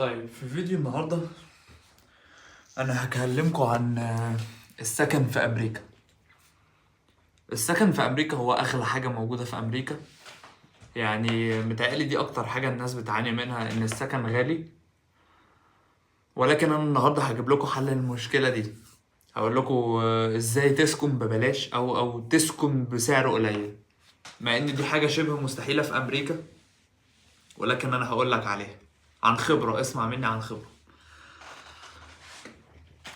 طيب في فيديو النهاردة أنا هكلمكم عن السكن في أمريكا. السكن في أمريكا هو أغلى حاجة موجودة في أمريكا. يعني متهيألي دي أكتر حاجة الناس بتعاني منها، إن السكن غالي. ولكن أنا النهاردة هجيب لكم حل المشكلة دي. هقول لكم إزاي تسكن ببلاش أو تسكن بسعر قليل، مع إن دي حاجة شبه مستحيلة في أمريكا. ولكن أنا هقول لك عليها عن خبرة، اسمع مني عن خبرة.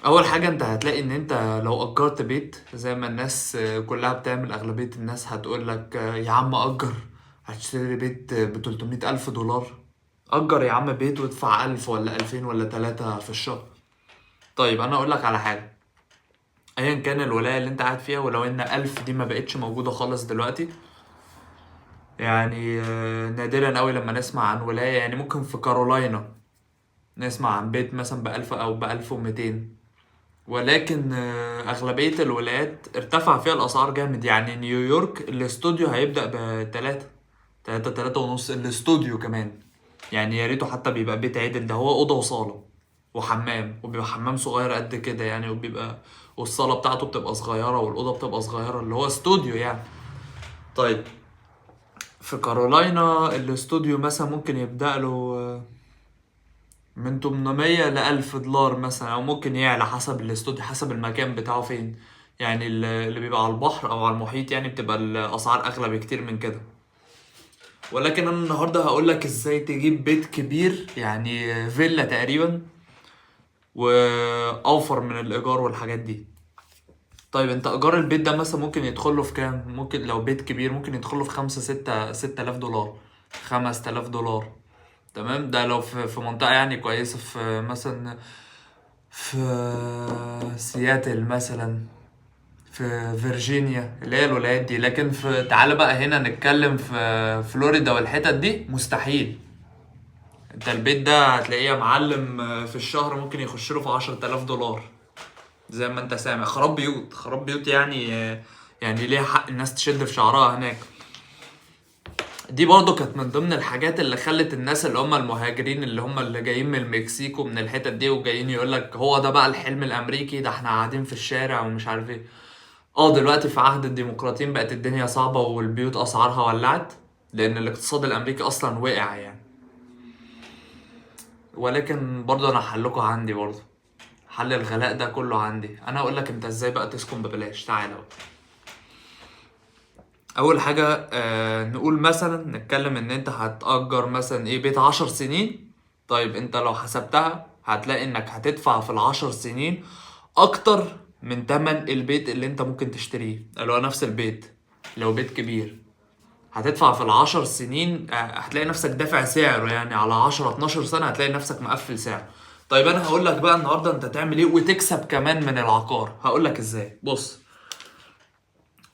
اول حاجه انت هتلاقي ان انت لو اجرت بيت زي ما الناس كلها بتعمل، اغلبيه الناس هتقول لك يا عم اجر، هتشتري بيت ب 300 الف دولار. اجر يا عم بيت وادفع 1000 ولا 2000 ولا 3 في الشهر. طيب انا اقول لك على حاجه، ايا كان الولايه اللي انت قاعد فيها، ولو ان 1000 دي ما بقتش موجوده خالص دلوقتي، يعني نادرا قوي لما نسمع عن ولايه. يعني ممكن في كارولاينا نسمع عن بيت مثلا ب 1000 او ب 1200، ولكن أغلبية الولايات ارتفع فيها الأسعار جامد. يعني نيويورك الاستوديو هيبدأ تلاتة ونص الاستوديو كمان. يعني يا ريته حتى بيبقى بيت عدل، ده هو أوضة وصالة وحمام، وبيبقى حمام صغير قد كده يعني، والصالة بتاعته بتبقى صغيرة والأوضة بتبقى صغيرة، اللي هو استوديو يعني. طيب في كارولاينا الاستوديو مثلا ممكن يبدأ له من 800 ل 1000 دولار مثلا، او ممكن يعلى حسب الاستوديو، حسب المكان بتاعه فين. يعني اللي بيبقى على البحر او على المحيط يعني بتبقى الاسعار اغلى بكتير من كده. ولكن انا النهارده هقول لك ازاي تجيب بيت كبير، يعني فيلا تقريبا، واوفر من الايجار والحاجات دي. طيب انت ايجار البيت ده مثلا ممكن يدخله في كام؟ ممكن لو بيت كبير ممكن يدخله في 5 6 6000 دولار، 5000 دولار. تمام، ده لو في منطقة يعني كويسة، في مثلا في سياتل مثلا، في فيرجينيا اللي هي الولايات دي. لكن تعالى بقى هنا نتكلم في فلوريدا والحتت دي، مستحيل. انت البيت ده هتلاقيه يا معلم في الشهر ممكن يخش له في 10000 دولار. زي ما انت سامع، خراب بيوت خراب بيوت يعني. يعني ليها حق الناس تشد في شعرها هناك. دي برضو كانت من ضمن الحاجات اللي خلت الناس اللي هم المهاجرين، اللي هم اللي جايين من المكسيك ومن الحتت دي وجايين يقولك هو ده بقى الحلم الامريكي، ده احنا قاعدين في الشارع ومش عارف ايه. دلوقتي في عهد الديمقراطيين بقت الدنيا صعبة والبيوت اسعارها ولعت، لان الاقتصاد الامريكي اصلا وقع يعني. ولكن برضو انا حلكوا عندي، برضو حل الغلاء ده كله عندي. انا اقول لك انت ازاي بقى تسكن ببلاش. تعالى بقى. اول حاجة نقول مثلا، نتكلم ان انت هتأجر مثلا ايه بيت 10 سنين. طيب انت لو حسبتها هتلاقي انك هتدفع في ال10 سنين اكتر من تمن البيت اللي انت ممكن تشتريه، اللي هو نفس البيت. لو بيت كبير هتدفع في ال10 سنين، هتلاقي نفسك دافع سعره، يعني على 10 12 سنة هتلاقي نفسك مقفل سعره. طيب انا هقول لك بقى النهارده انت تعمل ايه وتكسب كمان من العقار. هقول لك ازاي. بص،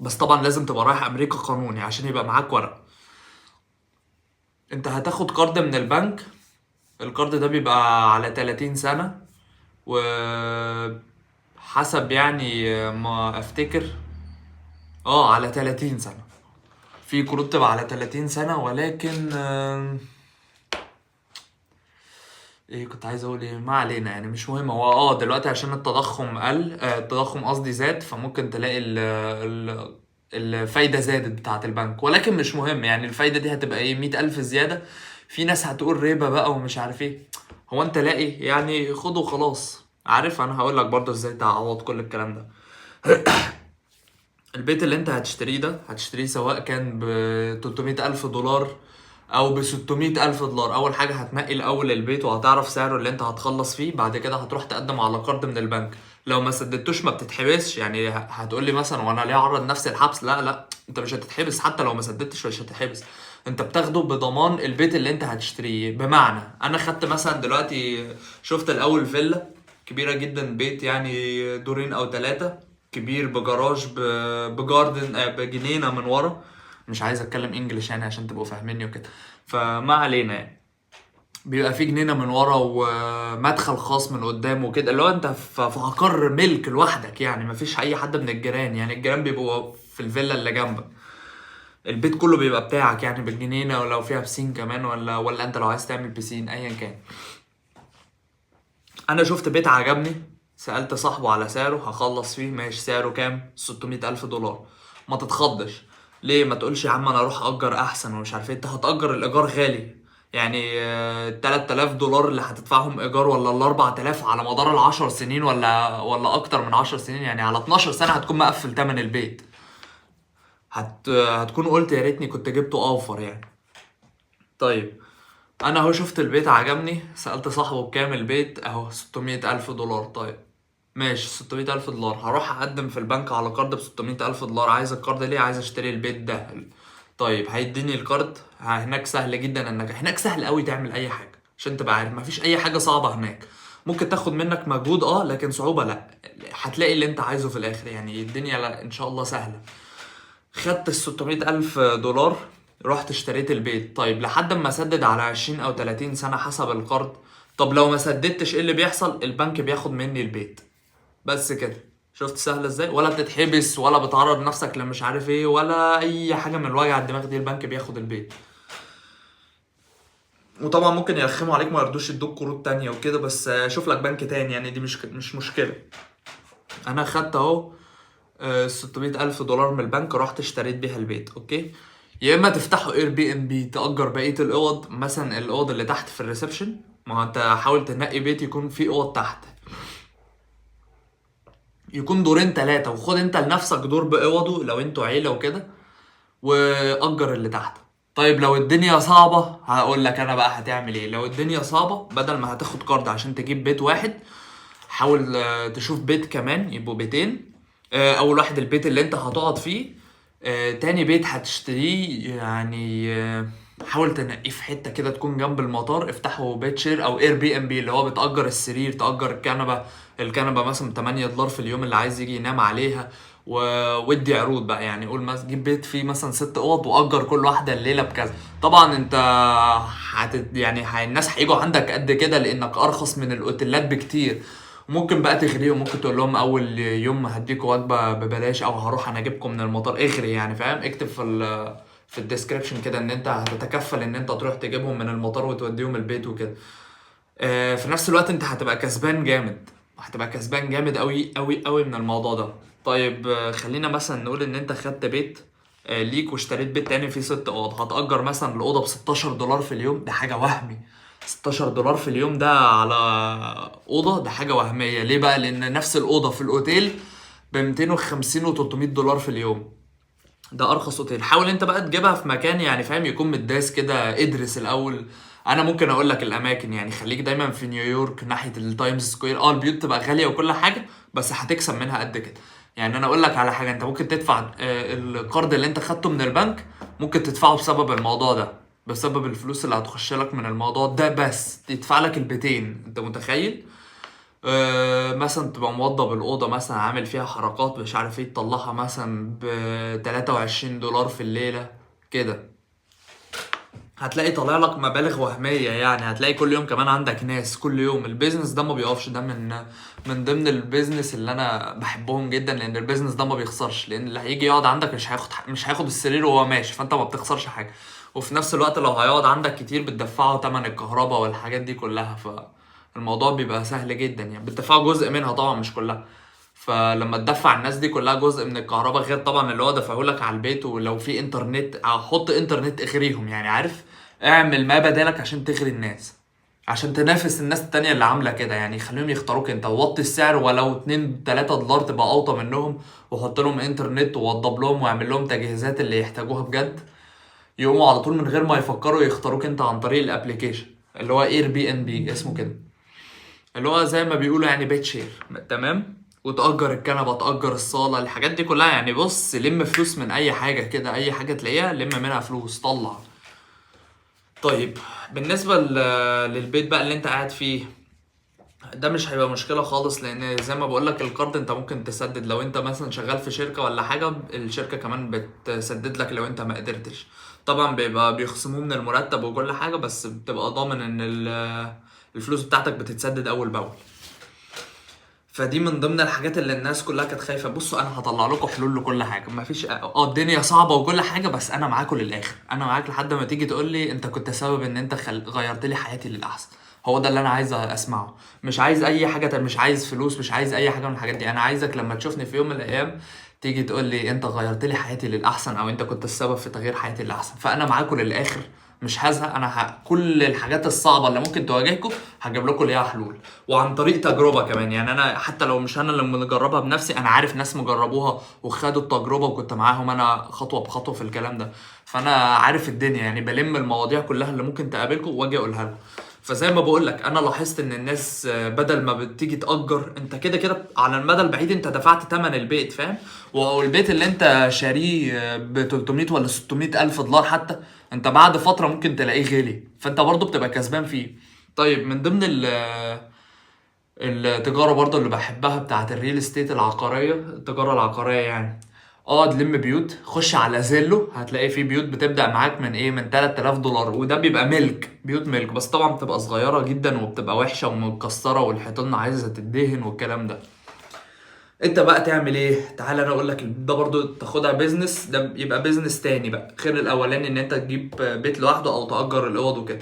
بس طبعا لازم تبقى رايح امريكا قانوني عشان يبقى معاك ورق. انت هتاخد قرض من البنك. القرض ده بيبقى على 30 سنة، وحسب يعني ما افتكر على 30 سنة. في قروض تبقى على 30 سنة، ولكن ايه كنت عايز اقول ايه، ما علينا يعني، مش مهم. هو دلوقتي عشان التضخم قل، التضخم قصدي زاد، فممكن تلاقي الفايدة زادت بتاعة البنك. ولكن مش مهم يعني، الفايدة دي هتبقى ايه، 100,000 زيادة. في ناس هتقول ربا بقى ومش عارف ايه. هو انت لاقي يعني خده خلاص. عارف انا هقول لك برضه ازاي تعوض كل الكلام ده. البيت اللي انت هتشتريه ده، هتشتريه سواء كان ب 300 ألف دولار أو ب 600 ألف دولار. أول حاجة هتنقي الأول البيت وهتعرف سعره اللي انت هتخلص فيه. بعد كده هتروح تقدم على قرض من البنك. لو ما سددتوش ما بتتحبسش. يعني هتقولي مثلا وانا ليه اعرض نفسي الحبس؟ لا لا، انت مش هتتحبس حتى لو ما سددتش، مش هتتحبس. انت بتاخده بضمان البيت اللي انت هتشتريه. بمعنى انا خدت مثلا دلوقتي، شفت الاول فيلا كبيرة جدا، بيت يعني دورين او 3، كبير بجراج بجاردن، بجنينه من ورا. مش عايز اتكلم انجلش يعني عشان تبقوا فاهميني وكده. فما علينا يعني. بيبقى في جنينه من ورا ومدخل خاص من قدام وكده، اللي هو انت في عقار ملك لوحدك يعني، مفيش اي حد من الجيران. يعني الجيران بيبقوا في الفيلا اللي جنبك. البيت كله بيبقى بتاعك يعني، بالجنينه، ولو فيها بسين كمان، ولا انت لو عايز تعمل بسين ايا كان. انا شفت بيت عجبني، سألت صاحبه على سعره، هخلص فيه ماشي. سعره كام؟ 600 الف دولار. ما تتخضش. ليه؟ ما تقولش يا عم انا اروح اجر احسن ومش عارف ايه. انت هتأجر، الايجار غالي. يعني 3000 دولار اللي هتدفعهم ايجار، ولا ال 4000 على مدار العشر سنين، ولا اكتر من 10 سنين، يعني على 12 سنة هتكون مقفل تمن البيت. هتكون قلت يا ريتني كنت جبته اوفر يعني. طيب، انا اهو شفت البيت عجبني، سألت صاحبه بكام البيت، اهو 600 الف دولار. طيب ماشي، 600 الف دولار. هروح اقدم في البنك على قرض ب 600 الف دولار. عايز القرض ليه؟ عايز اشتري البيت ده. طيب هيديني القرض. هناك سهل جدا، انك هناك سهل قوي تعمل اي حاجه، عشان تبقى عارف مفيش اي حاجه صعبه هناك. ممكن تاخد منك مجهود لكن صعوبه لا. هتلاقي اللي انت عايزه في الاخر، يعني الدنيا لا ان شاء الله سهله. خدت ال 600 ألف دولار، رحت اشتريت البيت. طيب لحد ما اسدد على 20 أو 30 سنة حسب القرض. طب لو ما سددتش ايه اللي بيحصل؟ البنك بياخد مني البيت. بس كده. شفت سهلة ازاي؟ ولا بتتحبس ولا بتعرض نفسك لمش عارف ايه ولا اي حاجة من الوجع الدماغ دي، البنك بياخد البيت. وطبعا ممكن يرخموا عليك ما يرضوش يدوك قروض تانية وكده، بس شوف لك بنك تاني يعني، دي مش مشكلة. انا خدت اهو 600 ألف دولار من البنك، رحت اشتريت بيها البيت. اوكي. يا اما تفتحوا اير بي ام بي، تأجر بقية الاوض، مثلا الاوض اللي تحت في الريسبشن. ما هو انت حاول تنقي بيت يكون فيه اوض تحت، يكون دورين تلاتة، وخد انت لنفسك دور بأوضه لو انتوا عيلة وكده، وأجر اللي تحت. طيب لو الدنيا صعبة، هقول لك انا بقى هتعمل ايه. لو الدنيا صعبة، بدل ما هتاخد قرض عشان تجيب بيت واحد، حاول تشوف بيت كمان يبقوا بيتين. اول واحد البيت اللي انت هتقعد فيه. تاني بيت هتشتريه يعني حاول تنقيه في حته كده تكون جنب المطار. افتحه بيت شير او اير بي ام بي، اللي هو بتأجر السرير، تأجر الكنبه. الكنبه مثلا 8 دولار في اليوم، اللي عايز يجي ينام عليها. ودي عروض بقى، يعني قول مثلا جيب بيت فيه مثلا 6 اوض، واجر كل واحده الليله بكذا. طبعا انت يعني الناس هيجوا عندك قد كده، لانك ارخص من الاوتيلات بكتير. ممكن بقى تغريهم، ممكن تقول لهم اول يوم هديكوا وجبه ببلاش، او هروح انا اجيبكم من المطار. اغري يعني، فاهم؟ اكتب في الديسكريبشن كده ان انت هتتكفل ان انت تروح تجيبهم من المطار وتوديهم البيت وكده. في نفس الوقت انت هتبقى كسبان جامد. هتبقى كسبان جامد قوي قوي قوي من الموضوع ده. طيب خلينا مثلا نقول ان انت خدت بيت ليك، واشتريت بيت تاني فيه 6 اوض. هتأجر مثلا الأوضة ب 16 دولار في اليوم، ده حاجة وهمي. 16 دولار في اليوم ده على أوضة، ده حاجة وهمية. ليه بقى؟ لأن نفس الأوضة في الأوتيل ب 250 و 300 دولار في اليوم. ده ارخص اوتيل. حاول انت بقى تجيبها في مكان يعني فاهم، يكون متداس كده. ادرس الاول. انا ممكن اقول لك الاماكن، يعني خليك دايما في نيويورك ناحيه التايمز سكوير. البيوت تبقى غاليه وكل حاجه، بس هتكسب منها قد كده. يعني انا اقول لك على حاجه، انت ممكن تدفع القرض اللي انت خدته من البنك، ممكن تدفعه بسبب الموضوع ده. بسبب الفلوس اللي هتخش لك من الموضوع ده، بس تدفع لك البيتين. انت متخيل؟ مثلا تبقى موضب الأوضة، مثلا عامل فيها حركات مش عارف ايه، تطلعها مثلا ب 23 دولار في الليلة كده. هتلاقي طالع لك مبالغ وهمية يعني. هتلاقي كل يوم كمان عندك ناس، كل يوم. البيزنس ده ما بيقفش. ده من ضمن البيزنس اللي انا بحبهم جدا، لان البيزنس ده ما بيخسرش. لان اللي هيجي يقعد عندك مش هياخد السرير وهو ماشي، فانت ما بتخسرش حاجة. وفي نفس الوقت لو هيقعد عندك كتير، بتدفعه تمن الكهرباء والحاجات دي كلها. فالموضوع بيبقى سهل جدا يعني. بتدفعه جزء منها طبعا، مش كلها. فلما تدفع الناس دي كلها جزء من الكهرباء، غير طبعا اللي هو دفعه لك على البيت. ولو في انترنت، حط انترنت اغريهم يعني، عارف؟ اعمل ما بدالك عشان تغري الناس، عشان تنافس الناس التانية اللي عاملة كده يعني. خليهم يختاروك انت، ووطي السعر ولو 2 3 دولار، تبقى اوطى منهم. وحط لهم انترنت، ووضب لهم، واعمل لهم تجهيزات اللي يحتاجوها بجد. يقوموا على طول من غير ما يفكروا يختاروك انت عن طريق الابليكيشن اللي هو اير بي ان بي اسمه كده. اللي هو زي ما بيقولوا يعني بيت شير. تمام. وتأجر الكنبة، تأجر الصالة، الحاجات دي كلها يعني. بص، لم فلوس من أي حاجة كده، أي حاجة تلاقيها لم منها فلوس، طلع. طيب، بالنسبة للبيت بقى اللي أنت قاعد فيه، ده مش هيبقى مشكلة خالص. لأن زي ما بقولك القرض أنت ممكن تسدد. لو أنت مثلا شغال في شركة ولا حاجة، الشركة كمان بتسدد لك لو أنت ما قدرتش. طبعا بيبقى بيخصموه من المرتب وكل حاجة، بس بتبقى ضامن إن الفلوس بتاعتك بتتسدد أول بأول. فدي من ضمن الحاجات اللي الناس كلها كانت خايفه. بصوا انا هطلع لكم حلول لكل حاجه. مفيش الدنيا صعبه وكل حاجه، بس انا معاكم للاخر. انا معاك لحد ما تيجي تقول لي انت كنت سبب ان انت غيرت لي حياتي للاحسن. هو ده اللي انا عايز اسمعه. مش عايز اي حاجه مش عايز فلوس، مش عايز اي حاجه من الحاجات دي. انا عايزك لما تشوفني في يوم من الايام تيجي تقول لي انت غيرت لي حياتي للاحسن، او انت كنت السبب في تغيير حياتي للاحسن. فانا معاكم للاخر، مش هزهق. انا كل الحاجات الصعبه اللي ممكن تواجهكم هجيب لكم ليها حلول، وعن طريق تجربه كمان. يعني انا حتى لو مش انا اللي مجربها بنفسي، انا عارف ناس مجربوها وخدوا التجربه وكنت معاهم انا خطوه بخطوه في الكلام ده. فانا عارف الدنيا، يعني بلم المواضيع كلها اللي ممكن تقابلكم واجي اقولها لكم. فزي ما بقول لك، انا لاحظت ان الناس بدل ما بتيجي تأجر، انت كده كده على المدى البعيد انت دفعت ثمن البيت، فاهم؟ والبيت اللي انت شاريه ب 300 ولا 600 الف دولار حتى، انت بعد فترة ممكن تلاقيه غالي، فانت برضو بتبقى كسبان فيه. طيب من ضمن التجارة برضو اللي بحبها بتاعت الريل استيت العقارية، التجارة العقارية يعني، تلم بيوت. خش على زيلو هتلاقي فيه بيوت بتبدأ معاك من ايه، من 3000 دولار، وده بيبقى ملك، بيوت ملك، بس طبعا بتبقى صغيرة جدا وبتبقى وحشة ومتكسرة والحيطان عايزة تدهن والكلام ده. انت بقى تعمل ايه؟ تعال انا اقول لك، ده برضو تاخدها بيزنس، ده يبقى بيزنس تاني بقى غير الاولاني ان انت تجيب بيت لوحده او تأجر الاوض وكده.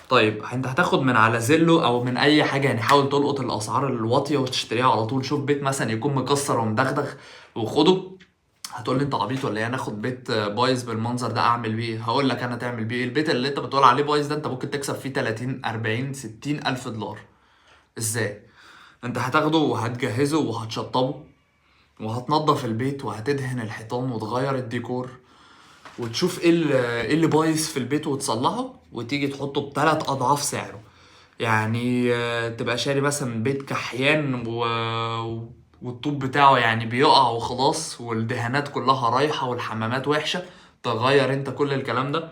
طيب انت هتاخد من على زيلو او من اي حاجه، يعني حاول تلقط الاسعار الواطيه وتشتريها على طول. شوف بيت مثلا يكون مكسر ومدغدغ وخده. هتقول لي انت عبيط ولا ايه؟ انا اخد بيت بايظ بالمنظر ده اعمل بيه ايه؟ هقول لك انا تعمل بيه ايه. البيت اللي انت بتقول عليه بايظ ده انت ممكن تكسب فيه 30 40 60 الف دولار. ازاي؟ انت هتاخده وهتجهزه وهتشطبه وهتنضف البيت وهتدهن الحيطان وتغير الديكور، وتشوف ايه اللي بايظ في البيت وتصلحه، وتيجي تحطه بثلاث اضعاف سعره. يعني تبقى شاري مثلا بيت كحيان والطوب بتاعه يعني بيقع وخلاص، والدهانات كلها رايحة والحمامات وحشة، تغير انت كل الكلام ده.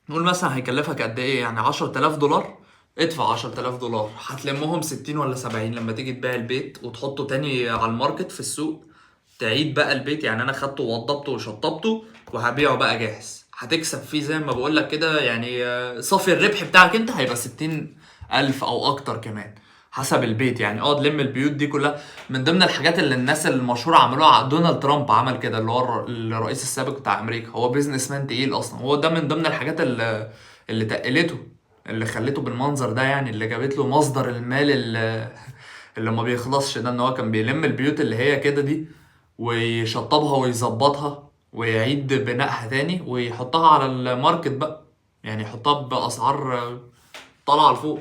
نقول مثلا هيكلفك قد ايه، يعني 10000 دولار. ادفع 10000 دولار، هتلمهم 60 ولا 70 لما تيجي تبيع البيت وتحطه تاني على الماركت في السوق. تعيد بقى البيت، يعني انا خدته ووضبته وشطبته وهبيعه بقى جاهز، هتكسب فيه زي ما بقولك كده. يعني صافي الربح بتاعك انت هيبقى 60 الف او اكتر كمان حسب البيت. يعني تلم البيوت دي كلها. من ضمن الحاجات اللي الناس المشهورة عملوها، دونالد ترامب عمل كده، اللي هو الرئيس السابق بتاع امريكا، هو بيزنس مان تقيل اصلا. هو ده من ضمن الحاجات اللي تقلته، اللي خلته بالمنظر ده، يعني اللي جابت له مصدر المال اللي ما بيخلصش ده، ان هو كان بيلم البيوت اللي هي كده دي ويشطبها ويظبطها ويعيد بنائها تاني ويحطها على الماركت بقى، يعني يحطها باسعار طالعه لفوق.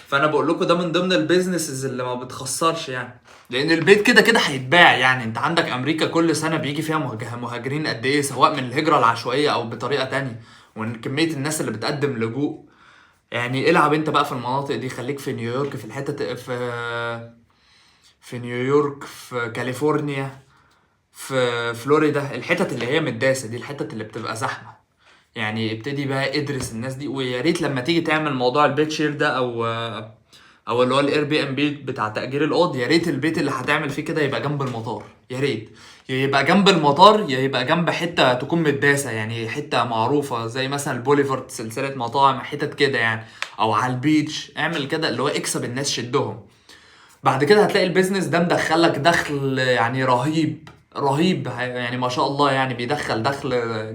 فانا بقول لكم ده من ضمن البيزنسز اللي ما بتخسرش، يعني لان البيت كده كده هيتباع. يعني انت عندك امريكا كل سنه بيجي فيها مهاجرين قد ايه، سواء من الهجره العشوائيه او بطريقه تانية، وان كميه الناس اللي بتقدم لجوء. يعني العب انت بقى في المناطق دي، خليك في نيويورك، في الحتت في نيويورك، في كاليفورنيا، في فلوريدا، الحتت اللي هي متداسه دي، الحتت اللي بتبقى زحمه. يعني ابتدي بقى ادرس الناس دي، ويا ريت لما تيجي تعمل موضوع البيت شير ده او اللي هو الاير بي ام بي بتاع تأجير الاوض، يا ريت البيت اللي هتعمل فيه كده يبقى جنب المطار. يا ريت يا يبقى جنب المطار، يا يبقى جنب حته تكون متداسه، يعني حته معروفه زي مثلا البوليفارد، سلسله مطاعم، حتت كده يعني، او على البيتش. اعمل كده اللي هو اكسب الناس، شدهم. بعد كده هتلاقي البيزنس ده مدخلك دخل يعني رهيب رهيب، يعني ما شاء الله، يعني بيدخل دخل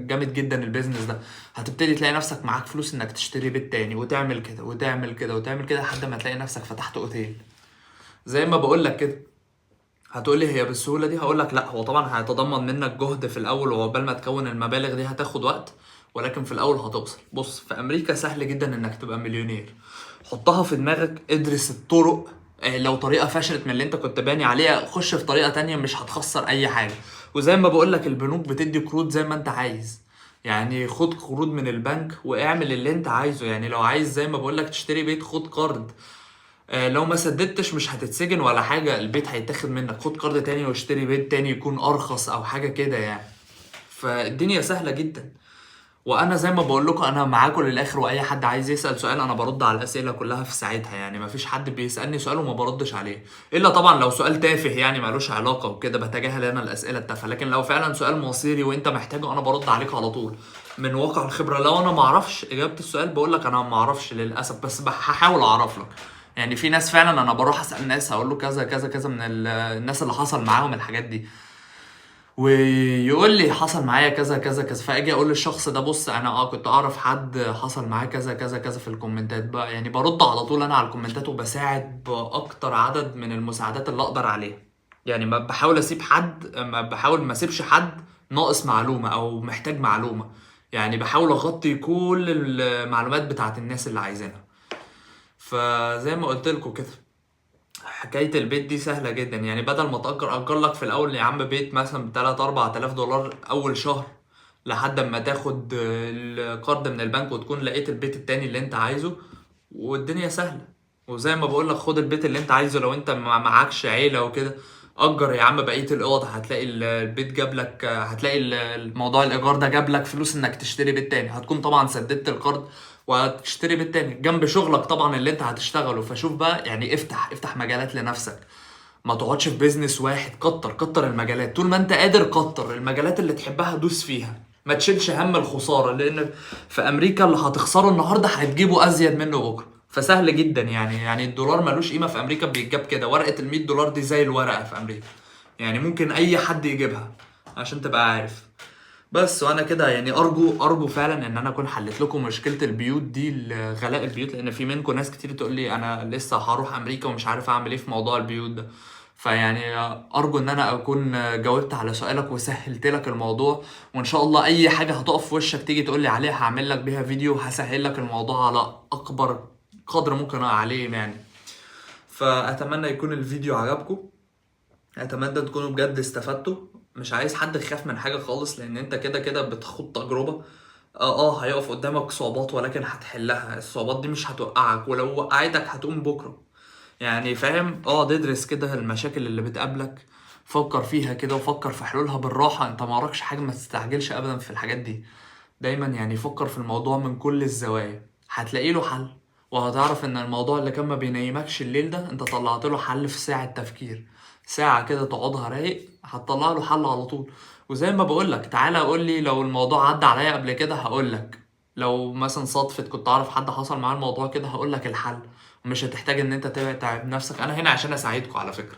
جامد جدا البيزنس ده. هتبتدي تلاقي نفسك معاك فلوس انك تشتري بيت تاني، وتعمل كده وتعمل كده وتعمل كده لحد ما تلاقي نفسك فتحت اوتيل زي ما بقول لك كده. هتقولي هي بالسهولة دي؟ هقولك لا، هو طبعا هيتضمن منك جهد في الاول، وعقبال ما تكون المبالغ دي هتاخد وقت، ولكن في الاول هتوصل. بص، في امريكا سهل جدا انك تبقى مليونير. حطها في دماغك، ادرس الطرق. لو طريقة فشلت من اللي انت كنت باني عليها، خش في طريقة تانية مش هتخسر اي حاجة. وزي ما بقولك، البنوك بتدي قروض زي ما انت عايز. يعني خد قروض من البنك واعمل اللي انت عايزه. يعني لو عايز زي ما بقولك تشتري بيت، خد قرض. لو ما سددتش مش هتتسجن ولا حاجة، البيت هيتاخد منك، خد قرض تاني واشتري بيت تاني يكون ارخص او حاجة كده يعني. فالدنيا سهلة جدا. وانا زي ما بقول لكم انا معاكم للاخر، واي حد عايز يسال سؤال انا برد على الاسئله كلها في ساعتها. يعني مفيش حد بيسالني سؤال وما بردش عليه، الا طبعا لو سؤال تافه يعني ملوش علاقه وكده بتجاهل انا الاسئله التافهه. لكن لو فعلا سؤال مصيري وانت محتاجه، انا برد عليك على طول من واقع الخبره. لو انا ما اعرفش اجابه السؤال بقول لك انا ما اعرفش للاسف، بس هحاول اعرف لك. يعني في ناس فعلا انا بروح اسال ناس، هقول له كذا كذا كذا من الناس اللي حصل معاهم الحاجات دي. ويقول لي حصل معايا كذا كذا كذا، فاجي اقول للشخص ده بص انا كنت اعرف حد حصل معاه كذا كذا كذا في الكومنتات بقى، يعني برد على طول انا على الكومنتات وبساعد باكتر عدد من المساعدات اللي اقدر عليها. يعني ما بحاول اسيب حد، ما بحاول ما اسيبش حد ناقص معلومة او محتاج معلومة. يعني بحاول اغطي كل المعلومات بتاعت الناس اللي عايزينها. فزي ما قلت لكم كده، حكاية البيت دي سهلة جدا. يعني بدل ما أجر لك في الأول يا عم بيت مثلا بتلات أربع آلاف دولار أول شهر، لحد ما تاخد القرض من البنك وتكون لقيت البيت التاني اللي أنت عايزه، والدنيا سهلة. وزي ما بقولك خد البيت اللي أنت عايزه لو أنت معكش عيلة وكده. أجر يا عم بقية الأوض، هتلاقي البيت جاب لك، هتلاقي الموضوع الإيجار ده جاب لك فلوس إنك تشتري بيت تاني. هتكون طبعا سددت القرض وهتشتري بيت تاني جنب شغلك طبعا اللي انت هتشتغله. فشوف بقى يعني افتح مجالات لنفسك. ما تقعدش في بيزنس واحد، كتر المجالات طول ما انت قادر. كتر المجالات اللي تحبها دوس فيها، ما تشيلش هم الخسارة، لان في امريكا اللي هتخسره النهاردة هتجيبه ازيد منه بكرة. فسهل جدا يعني الدولار ملوش قيمة في امريكا، بيتجاب كده. ورقة ال100 دولار دي زي الورقة في امريكا، يعني ممكن اي حد يجيبها، عشان تبقى عارف. بس وانا كده يعني ارجو فعلا ان انا اكون حلت لكم مشكله البيوت دي، غلاء البيوت، لان في منكم ناس كتير تقول لي انا لسه هروح امريكا ومش عارف اعمل ايه في موضوع البيوت ده. فيعني ارجو ان انا اكون جاوبت على سؤالك وسهلت لك الموضوع. وان شاء الله اي حاجه هتقف في وشك تيجي تقول لي عليها هعمل لك بيها فيديو، هسهل لك الموضوع على اكبر قدر ممكن عليه يعني. فاتمنى يكون الفيديو عجبكم، اتمنى تكونوا بجد استفدتوا. مش عايز حد يخاف من حاجه خالص، لان انت كده كده بتخوض تجربه. هيقف قدامك صعوبات ولكن هتحلها. الصعوبات دي مش هتوقعك، ولو وقعتك هتقوم بكره. يعني فاهم، تدرس كده المشاكل اللي بتقابلك، فكر فيها كده وفكر في حلولها بالراحه. انت ما وراكش حاجه، ما تستعجلش ابدا في الحاجات دي. دايما يعني فكر في الموضوع من كل الزوايا، هتلاقي له حل. وهتعرف ان الموضوع اللي كان ما بينيمكش الليل ده انت طلعت له حل في ساعة تفكير. ساعة كده تقعدها رايق هتطلع له حل على طول. وزي ما بقولك تعالى قول لي لو الموضوع عدى عليا قبل كده، هقولك. لو مثلا صدفت كنت اعرف حد حصل معاه الموضوع كده، هقولك الحل. ومش هتحتاج ان انت تتعب نفسك. انا هنا عشان اساعدكم على فكرة.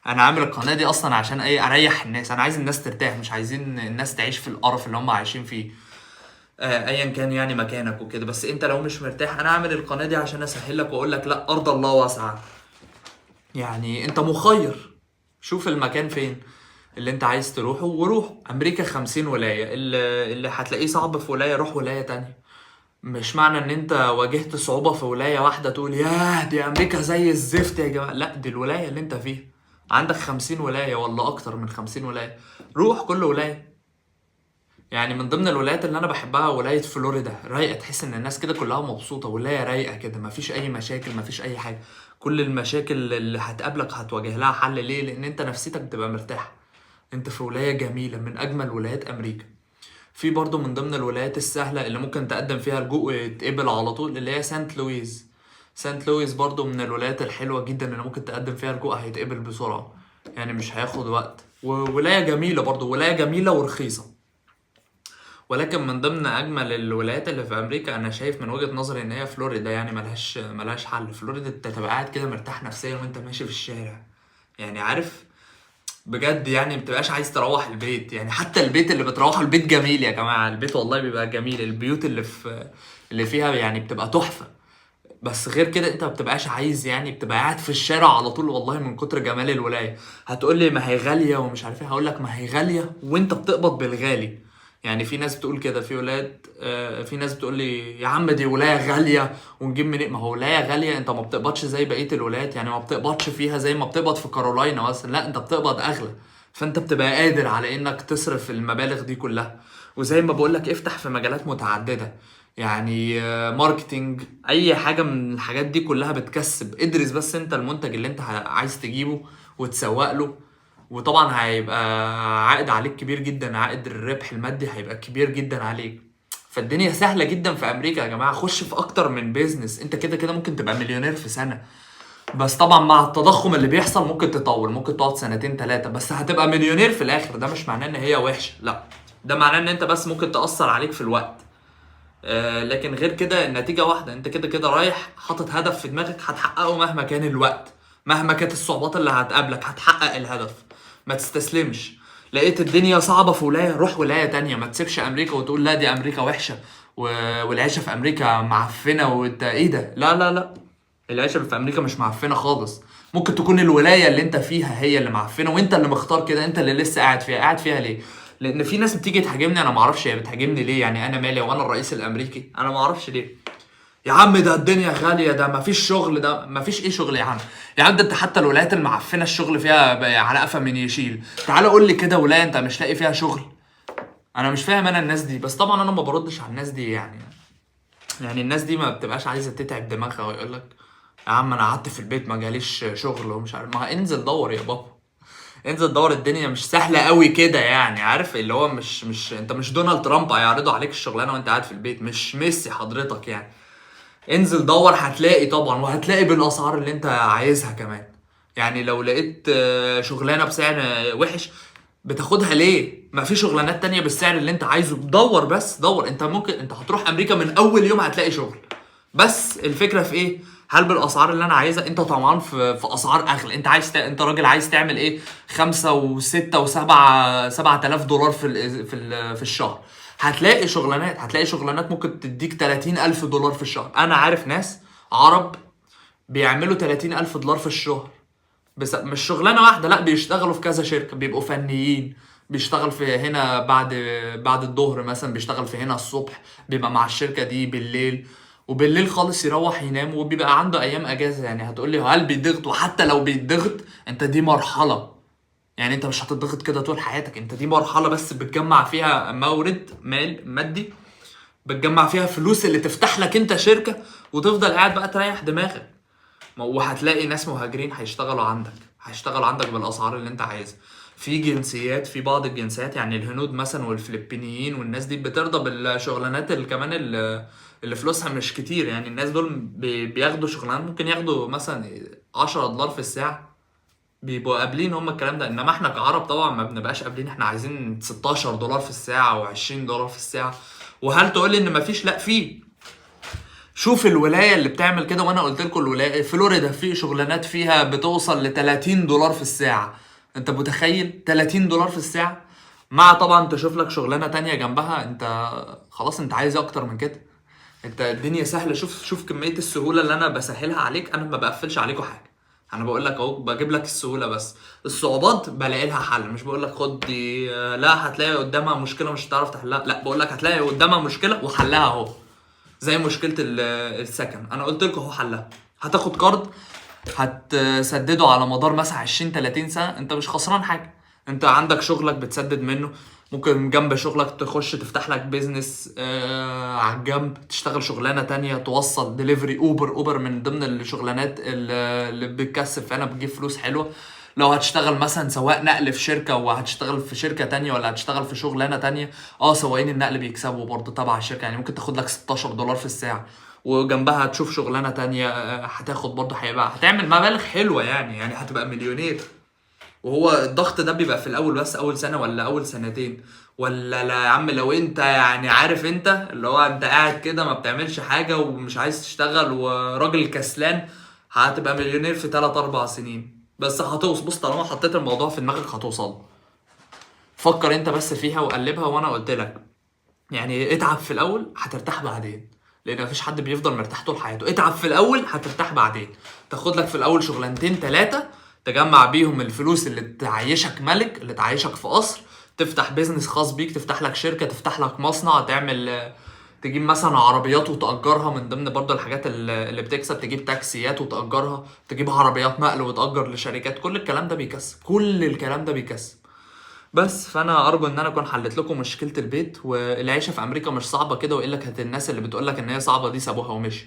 انا عامل القناة دي اصلا عشان ايه؟ اريح الناس. انا عايز الناس ترتاح، مش عايزين الناس تعيش في القرف اللي هم عايشين فيه. ايا كان يعني مكانك وكده. بس انت لو مش مرتاح، انا اعمل القناه دي عشان اسهل لك واقول لك لا، ارض الله واسعه. يعني انت مخير، شوف المكان فين اللي انت عايز تروحه وروح. امريكا 50 ولايه، اللي هتلاقيه صعب في ولايه روح ولايه تانية. مش معنى ان انت واجهت صعوبه في ولايه واحده تقول ياه دي امريكا زي الزفت يا جماعه. لا، دي الولايه اللي انت فيها. عندك 50 ولايه ولا اكتر من 50 ولايه، روح كل ولايه. يعني من ضمن الولايات اللي انا بحبها ولايه فلوريدا، رايقه، تحس ان الناس كده كلها مبسوطه. ولايه رايقه كده، مفيش اي مشاكل، مفيش اي حاجه. كل المشاكل اللي هتقابلك هتواجه لها حل. ليه؟ لان انت نفسيتك بتبقى مرتاحه. انت في ولايه جميله من اجمل ولايات امريكا. في برضو من ضمن الولايات السهله اللي ممكن تقدم فيها لجوء يتقبل على طول، اللي هي سانت لويز. سانت لويس برضو من الولايات الحلوه جدا اللي ممكن تقدم فيها لجوء هيتقبل بسرعه. يعني مش هياخد وقت. وولايه جميله برضو، ولايه جميله ورخيصه. ولكن من ضمن اجمل الولايات اللي في امريكا انا شايف من وجهة نظري ان هي فلوريدا. يعني ملهاش حل. فلوريدا انت تبقى قاعد كده مرتاح نفسيا وانت ماشي في الشارع. يعني عارف، بجد يعني مبتبقاش عايز تروح البيت. يعني حتى البيت اللي بتروحه البيت جميل يا جماعة. البيت والله بيبقى جميل. البيوت اللي فيها يعني بتبقى تحفة. بس غير كده انت ما بتبقاش عايز، يعني بتبقى قاعد في الشارع على طول والله من كتر جمال الولايه. هتقول لي ما هي غاليه ومش عارف ايه، هقول لك ما هي غاليه وانت بتقبض بالغالي. يعني في ناس بتقول كده في ولايات، في ناس بتقول لي يا عم دي ولايه غاليه ونجيب منين. ما هو ولايه غاليه انت ما بتقبضش زي بقيه الولايات. يعني ما بتقبضش فيها زي ما بتقبض في كارولاينا مثلا، لا انت بتقبض اغلى. فانت بتبقى قادر على انك تصرف المبالغ دي كلها. وزي ما بقول لك افتح في مجالات متعدده. يعني ماركتينج، اي حاجه من الحاجات دي كلها بتكسب. ادرس بس انت المنتج اللي انت عايز تجيبه وتسوق له. وطبعا هيبقى عائد عليك كبير جدا. عائد الربح المادي هيبقى كبير جدا عليك. فالدنيا سهله جدا في امريكا يا جماعه. خش في اكتر من بيزنس. انت كده كده ممكن تبقى مليونير في سنه. بس طبعا مع التضخم اللي بيحصل ممكن تطول، ممكن تقعد سنتين ثلاثه، بس هتبقى مليونير في الاخر. ده مش معناه ان هي وحشه، لا. ده معناه ان انت بس ممكن تأثر عليك في الوقت. لكن غير كده النتيجة واحدة. انت كده كده رايح حاطط هدف في دماغك هتحققه مهما كان الوقت. مهما كانت الصعوبات اللي هتقابلك هتحقق الهدف. ما تستسلمش. لقيت الدنيا صعبة في ولاية، روح ولاية تانية. ما تسيبش امريكا وتقول لا دي امريكا وحشة والعيشة في امريكا معفنة وانت ايه ده. لا لا لا، العيشة في امريكا مش معفنة خالص. ممكن تكون الولاية اللي انت فيها هي اللي معفنة، وانت اللي مختار كده، انت اللي لسه قاعد فيها. قاعد فيها ليه؟ لان في ناس بتيجي تهاجمني، انا معرفش هي بتهاجمني ليه، يعني انا مالي وانا الرئيس الامريكي؟ انا معرفش ليه. يا عم ده الدنيا غالية، ده مفيش شغل، ده مفيش ايه شغل يا عم. يا عم ده انت حتى الولايات المعفنة الشغل فيها على قفا من يشيل. تعال قول لي كده ولاية انت مش لاقي فيها شغل. انا مش فاهم انا الناس دي، بس طبعا انا ما بردش على الناس دي يعني الناس دي ما بتبقاش عايزة تتعب دماغها ويقول لك يا عم انا قعدت في البيت ما جاليش شغل ومش عارف. ما انزل دور يا بابا، انزل دور. الدنيا مش سهلة قوي كده يعني، عارف اللي هو مش انت مش دونالد ترامب هيعرضوا عليك الشغلانة وانت قاعد في البيت، مش ميسي حضرتك يعني. انزل دور هتلاقي طبعا، وهتلاقي بالاسعار اللي انت عايزها كمان. يعني لو لقيت شغلانه بسعر وحش بتاخدها ليه؟ ما في شغلانات تانية بالسعر اللي انت عايزه. دور بس دور. انت ممكن انت هتروح امريكا من اول يوم هتلاقي شغل. بس الفكره في ايه؟ هل بالاسعار اللي انا عايزها؟ انت طبعا في اسعار اغلى. انت عايز انت راجل عايز تعمل ايه؟ 5 و6 و7 7000 دولار في الشهر. هتلاقي شغلانات ممكن تديك 30,000 دولار في الشهر. انا عارف ناس عرب بيعملوا 30,000 دولار في الشهر. بس مش شغلانه واحده، لا بيشتغلوا في كذا شركه، بيبقوا فنيين. بيشتغل في هنا بعد الظهر مثلا، بيشتغل في هنا الصبح، بيبقى مع الشركه دي بالليل، وبالليل خالص يروح ينام، وبيبقى عنده ايام اجازه. يعني هتقول لي هل بيضغط؟ وحتى لو بيضغط انت دي مرحله، يعني انت مش هتضغط كده طول حياتك. انت دي مرحله بس بتجمع فيها مورد مادي، بتجمع فيها فلوس اللي تفتح لك انت شركه، وتفضل قاعد بقى تريح دماغك. وهتلاقي ناس مهاجرين هيشتغلوا عندك بالاسعار اللي انت عايزها. في جنسيات، في بعض الجنسيات يعني الهنود مثلا والفلبينيين والناس دي بترضى بالشغلانات اللي كمان اللي فلوسها مش كتير. يعني الناس دول بياخدوا شغلانات ممكن ياخدوا مثلا 10 دولار في الساعة، بيبقوا قابلين هم الكلام ده. انما احنا كعرب طبعا ما بنبقاش قابلين، احنا عايزين 16 دولار في الساعة و20 دولار في الساعة. وهل تقول لي ان مفيش؟ لا في. شوف الولايه اللي بتعمل كده، وانا قلت لكم الولايه فلوريدا في شغلانات فيها بتوصل ل 30 دولار في الساعه. انت متخيل 30 دولار في الساعه؟ مع طبعا تشوف لك شغلانه تانية جنبها. انت خلاص انت عايز اكتر من كده. انت الدنيا سهله. شوف كميه السهوله اللي انا بسهلها عليك. انا ما بقفلش عليكم حاجه، انا بقول لك اهو بجيب لك السهوله بس. الصعوبات بلاقي لها حل. مش بقول لك خد دي لا هتلاقي قدامها مشكله مش هتعرف تحلها، لا بقول لك هتلاقي قدامها مشكله وحلها اهو. زي مشكله السكن، انا قلت لكم اهو حلها. هتاخد قرض هتسدده على مدار مثلا 20 30 سنه، انت مش خسران حاجه. انت عندك شغلك بتسدد منه. ممكن جنب شغلك تخش تفتح لك بيزنس على الجنب، تشتغل شغلانه تانية، توصل ديليفري. اوبر من ضمن الشغلانات اللي بتكسب فعلا، بتجيب فلوس حلوه. لو هتشتغل مثلا سواق نقل في شركة، وهتشتغل في شركة تانية، ولا هتشتغل في شغلانة تانية، سواقين النقل بيكسبوا برضه تبع الشركة. يعني ممكن تاخد لك 16 دولار في الساعة، وجنبها هتشوف شغلانة تانية هتاخد برضه، هيبقى هتعمل مبالغ حلوة يعني هتبقى مليونير. وهو الضغط ده بيبقى في الاول بس، اول سنه ولا اول سنتين. ولا لا يا عم، لو انت يعني عارف انت اللي هو انت قاعد كده ما بتعملش حاجه ومش عايز تشتغل وراجل كسلان، هتبقى مليونير في 3 4 سنين بس. هتوصل. بص طالما حطيت الموضوع في دماغك هتوصل. فكر انت بس فيها وقلبها. وانا قلت لك يعني اتعب في الاول هترتاح بعدين، لان مفيش حد بيفضل مرتاح طول حياته. اتعب في الاول هترتاح بعدين. تاخد لك في الاول شغلانتين ثلاثه، تجمع بيهم الفلوس اللي تعيشك ملك، اللي تعيشك في قصر. تفتح بيزنس خاص بيك، تفتح لك شركه، تفتح لك مصنع، تعمل تجيب مثلا عربيات وتأجرها. من ضمن برضه الحاجات اللي بتكسب، تجيب تاكسيات وتأجرها، تجيب عربيات نقل وتأجر لشركات. كل الكلام ده بيكسب، كل الكلام ده بيكسب. بس فانا ارجو ان انا اكون حلت لكم مشكله البيت. والعيشه في امريكا مش صعبه كده، واقول لك الناس اللي بتقول لك ان هي صعبه دي سابوها ومشي.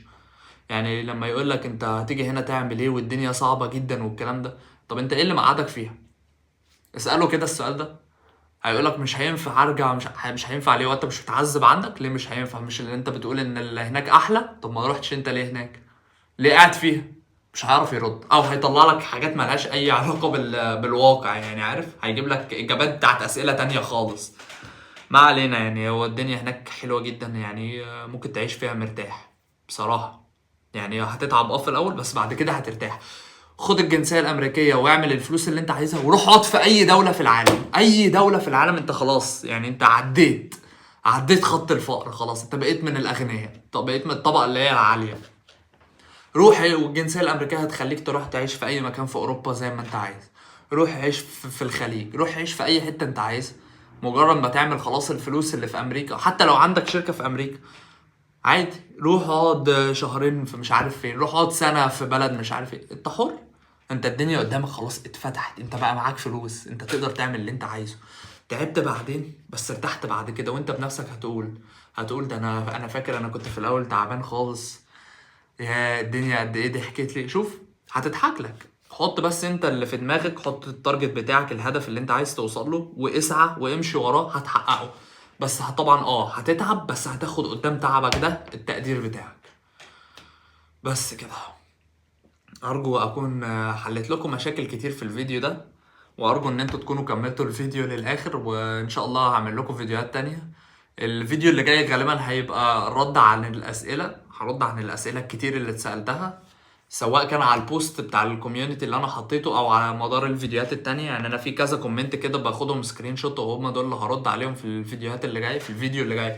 يعني لما يقول لك انت هتيجي هنا تعمل ايه والدنيا صعبه جدا والكلام ده، طب انت ايه اللي مقعدك فيها؟ اساله كده السؤال ده. هيقول لك مش هينفع ارجع. مش هينفع ليه؟ وانت مش متعذب عندك ليه؟ مش هينفع. مش اللي انت بتقول ان اللي هناك احلى؟ طب ما رحتش انت ليه هناك؟ ليه قاعد فيها؟ مش هيعرف يرد، او هيطلع لك حاجات ملهاش اي علاقه بالواقع. يعني عارف هيجيب لك اجابات بتاعت اسئله تانية خالص. ما علينا. يعني هو الدنيا هناك حلوة جدا يعني، ممكن تعيش فيها مرتاح بصراحة. يعني هتتعب في الأول بس بعد كده هترتاح. خد الجنسيه الامريكيه واعمل الفلوس اللي انت عايزها وروح اقعد في اي دوله في العالم، اي دوله في العالم. انت خلاص يعني انت عديت خط الفقر خلاص، انت بقيت من الاغنياء، طب بقيت من الطبقه اللي هي العاليه. روح، والجنسيه الامريكيه هتخليك تروح تعيش في اي مكان في اوروبا زي ما انت عايز. روح عيش في الخليج، روح عيش في اي حته انت عايز. مجرد ما تعمل خلاص الفلوس اللي في امريكا، حتى لو عندك شركه في امريكا عادي، روح اقعد شهرين في مش عارف فين، روح اقعد سنه في بلد مش عارف ايه، انت حر. انت الدنيا قدامك خلاص اتفتحت، انت بقى معاك فلوس، انت تقدر تعمل اللي انت عايزه. تعبت بعدين بس ارتحت بعد كده، وانت بنفسك هتقول ده انا فاكر انا كنت في الاول تعبان خالص، يا الدنيا قد ايه ضحكت لي. شوف، هتضحك لك. حط بس انت اللي في دماغك، حط التارجت بتاعك، الهدف اللي انت عايز توصل له، واسعى وامشي وراه هتحققه. بس طبعا هتتعب، بس هتاخد قدام تعبك ده التقدير بتاعك. بس كده. ارجو اكون حلت لكم مشاكل كتير في الفيديو ده، وارجو ان انتوا تكونوا كملتوا الفيديو للاخر، وان شاء الله هعمل لكم فيديوهات تانية. الفيديو اللي جاي غالبا هيبقى رد عن الاسئله، هرد عن الاسئله الكتير اللي اتسالتها، سواء كان على البوست بتاع الكوميونتي اللي انا حطيته او على مدار الفيديوهات التانية. يعني انا في كذا كومنت كده باخدهم سكرين شوت، وهم دول اللي هرد عليهم في الفيديوهات اللي جايه، في الفيديو اللي جاي.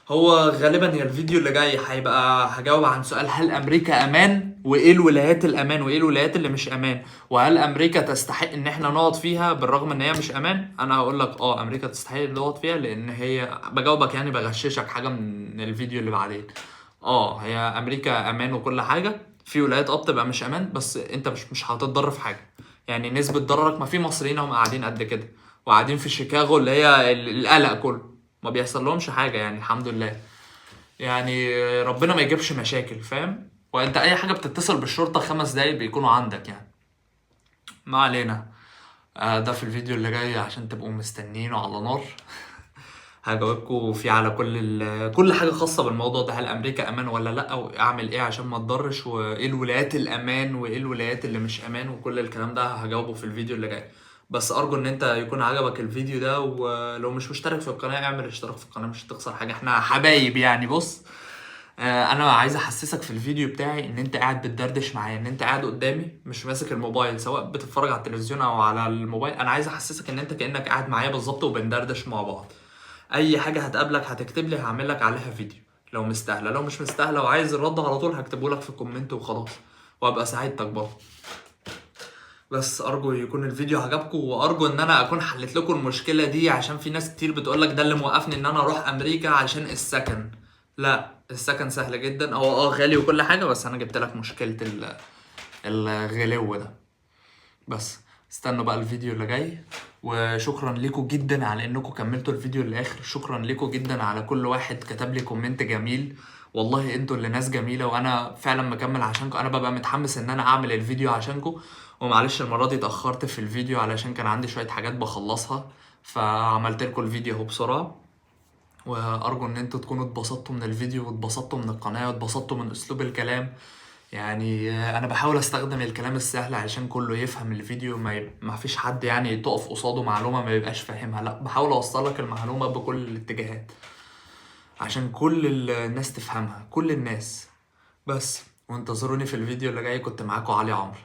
هو غالبا هي الفيديو اللي جاي هيبقى هجاوب عن سؤال: هل امريكا امان؟ وايه الولايات الامان وايه الولايات اللي مش امان؟ وهل امريكا تستحق ان احنا نقعد فيها بالرغم ان هي مش امان؟ انا هقول لك امريكا تستحق نقعد فيها، لان هي بجاوبك يعني بغششك حاجه من الفيديو اللي بعدين. هي امريكا امان وكل حاجه، في ولايات بتبقى مش امان، بس انت مش هتتضرر في حاجه. يعني نسبه ضررك، ما في مصريين هم قاعدين قد كده وقاعدين في شيكاغو اللي هي القلق كله، ما بيحصل لهمش حاجه يعني الحمد لله. يعني ربنا ما يجيبش مشاكل، فاهم؟ وانت اي حاجه بتتصل بالشرطه 5 دقايق بيكونوا عندك يعني. ما علينا. ده في الفيديو اللي جاي عشان تبقوا مستنيينه على نار. هجاوبكم فيه على كل حاجه خاصه بالموضوع ده، هل امريكا امان ولا لا، واعمل ايه عشان ما تضرش، وايه الولايات الامان وايه الولايات اللي مش امان، وكل الكلام ده هجاوبه في الفيديو اللي جاي. بس ارجو ان انت يكون عجبك الفيديو ده، ولو مش مشترك في القناه اعمل اشتراك في القناه، مش هتخسر حاجه، احنا حبايب يعني. بص، انا عايز احسسك في الفيديو بتاعي ان انت قاعد بتدردش معايا، ان انت قاعد قدامي مش ماسك الموبايل، سواء بتتفرج على التلفزيون او على الموبايل. انا عايز احسسك ان انت كانك قاعد معايا بالظبط وبندردش مع بعض. اي حاجه هتقابلك هتكتب لي هعمل لك عليها فيديو، لو مستاهله، لو مش مستاهله وعايز الرد على طول هكتبه لك في الكومنت وخلاص، وابقى ساعدتك برضه. بس ارجو يكون الفيديو عجبكم، وارجو ان انا اكون حلت لكم المشكله دي، عشان في ناس كتير بتقول لك ده اللي موقفني ان انا اروح امريكا عشان السكن. لا، السكن سهل جدا، هو غالي وكل حاجه، بس انا جبت لك مشكله الغلو ده. بس استنوا بقى الفيديو اللي جاي. وشكرا لكم جدا على انكم كملتوا الفيديو للاخر، شكرا لكم جدا على كل واحد كتب لي كومنت جميل. والله انتوا اللي ناس جميله، وانا فعلا مكمل عشانكم، انا ببقى متحمس ان انا اعمل الفيديو عشانكم. ومعلش المره دي اتاخرت في الفيديو علشان كان عندي شويه حاجات بخلصها، فعملت لكم الفيديو اهو بسرعه. وارجو ان انتوا تكونوا اتبسطتوا من الفيديو، واتبسطتوا من القناه، واتبسطتوا من اسلوب الكلام. يعني انا بحاول استخدم الكلام السهل علشان كله يفهم الفيديو، ما فيش حد يعني تقف قصاده معلومة ما يبقاش فاهمها، لا بحاول اوصل لك المعلومة بكل الاتجاهات عشان كل الناس تفهمها، كل الناس. بس وانتظروني في الفيديو اللي جاي. كنت معاكم علي عمرو.